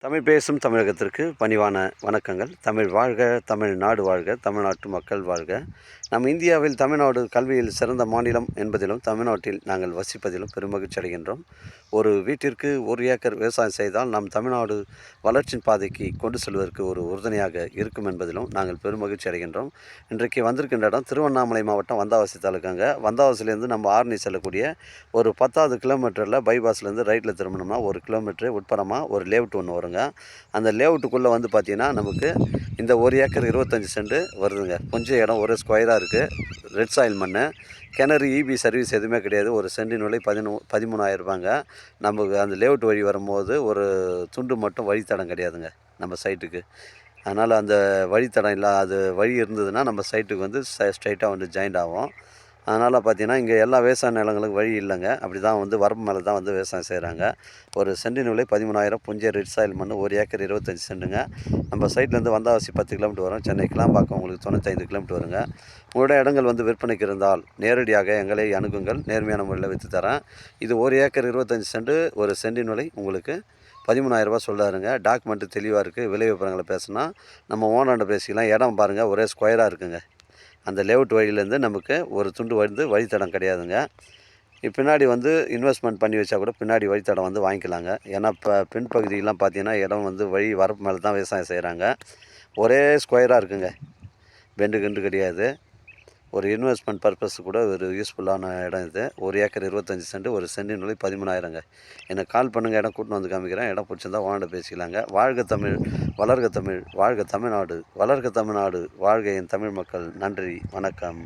தமிழ் பேசும் தமிழகத்திற்கு பணிவான வணக்கங்கள். தமிழ் வாழ்க, தமிழ்நாடு வாழ்க, தமிழ்நாட்டு மக்கள் வாழ்க. நம் இந்தியாவில் தமிழ்நாடு கல்வியில் சிறந்த மாநிலம் என்பதிலும் தமிழ்நாட்டில் நாங்கள் வசிப்பதிலும் பெருமகிழ்ச்சி அடைகின்றோம். ஒரு வீட்டிற்கு 1 ஏக்கர் விவசாயம் செய்தால் நம் தமிழ்நாடு வளர்ச்சியின் பாதைக்கு கொண்டு செல்வதற்கு ஒரு உறுதுணையாக இருக்கும் என்பதிலும் நாங்கள் பெருமகிழ்ச்சி அடைகின்றோம். இன்றைக்கு வந்திருக்கின்ற இடம் திருவண்ணாமலை மாவட்டம் வந்தாவசி தாலுக்காங்க. வந்தாவசிலேருந்து நம்ம ஆரணி செல்லக்கூடிய ஒரு 10வது கிலோமீட்டரில் பைபாஸ்லேருந்து ரைட்டில் திரும்பினோம்னா 1 கிலோமீட்டரு உட்புறமா ஒரு லேஅவுட் ஒன்று வருங்க. அந்த லேஅவுட்டுக்குள்ளே வந்து பார்த்திங்கன்னா நமக்கு இந்த 1 ஏக்கர் 25 சென்ட் வருதுங்க. கொஞ்சம் இடம் ஒரே ஸ்கொயராக இருக்குது. ரெட் சாயில் மண், கிணறு, இபி சர்வீஸ் எதுவுமே கிடையாது. ஒரு சென்டின் விலை 13,000 ரூபாங்க. நமக்கு அந்த லேஅவுட் வழி வரும்போது ஒரு துண்டு மட்டும் வழித்தடம் கிடையாதுங்க நம்ம சைட்டுக்கு. அதனால் அந்த வழித்தடம் இல்லை, அது வழி இருந்ததுன்னா நம்ம சைட்டுக்கு வந்து ஸ்ட்ரைட்டாக வந்து ஜாயிண்ட் ஆகும். அதனால் பார்த்திங்கன்னா இங்கே எல்லா விவசாய நிலங்களுக்கு வழி இல்லைங்க. அப்படி தான் வந்து வரப்பு மேலே தான் வந்து விவசாயம் செய்கிறாங்க. ஒரு சென்டின் விலை 13,000, புஞ்சை ரெட் சாயில் மண், 1 ஏக்கர் 25 சென்ட்டுங்க. நம்ம சைட்லேருந்து வந்தாவாசி 10 கிலோமீட்டர் வரும். சென்னை கிளாம்பாக்கம் உங்களுக்கு 95 கிலோமீட்டர் வருங்க. உங்களுடைய இடங்கள் வந்து விற்பனைக்கு இருந்தால் நேரடியாக எங்களை அணுகுங்கள். நேர்மையான முறையில் விற்று தரேன். இது 1 ஏக்கர் 25 சென்ட், ஒரு சென்டின் விலை உங்களுக்கு 13,000 ரூபா சொல்கிறாருங்க. டாக்குமெண்ட்டு தெளிவாக இருக்குது. விலை விவரங்களை பேசுனா நம்ம ஓனர்கிட்ட பேசிக்கலாம். இடம் பாருங்கள், ஒரே ஸ்கொயராக இருக்குங்க. அந்த லேஅவுட் வழியிலேருந்து நமக்கு ஒரு துண்டு வந்து வழித்தடம் கிடையாதுங்க. பின்னாடி வந்து இன்வெஸ்ட்மெண்ட் பண்ணி வச்சா கூட பின்னாடி வழித்தடம் வந்து வாங்கிக்கலாங்க. ஏன்னா இப்போ பின்பகுதியெலாம் பார்த்தீங்கன்னா இடம் வந்து வழி வரப்பு மேலே தான் விவசாயம் செய்கிறாங்க. ஒரே ஸ்கொயராக இருக்குங்க. பெண்டு கிண்டு கிடையாது. ஒரு இன்வெஸ்ட்மெண்ட் பர்பஸ் கூட ஒரு யூஸ்ஃபுல்லான இடம் இது. 1 ஏக்கர் 25 சென்ட், ஒரு சென்டின் விலை 13,000ங்க. எனக்கு கால் பண்ணுங்கள், இடம் கூட்டின்னு வந்து காமிக்கிறேன். இடம் பிடிச்சிருந்தா ஓனர்கிட்ட பேசிக்கலாங்க. வாழ்க தமிழ், வளர்க தமிழ், வாழ்க தமிழ்நாடு, வளர்க தமிழ்நாடு, வாழ்க என் தமிழ் மக்கள். நன்றி, வணக்கம்.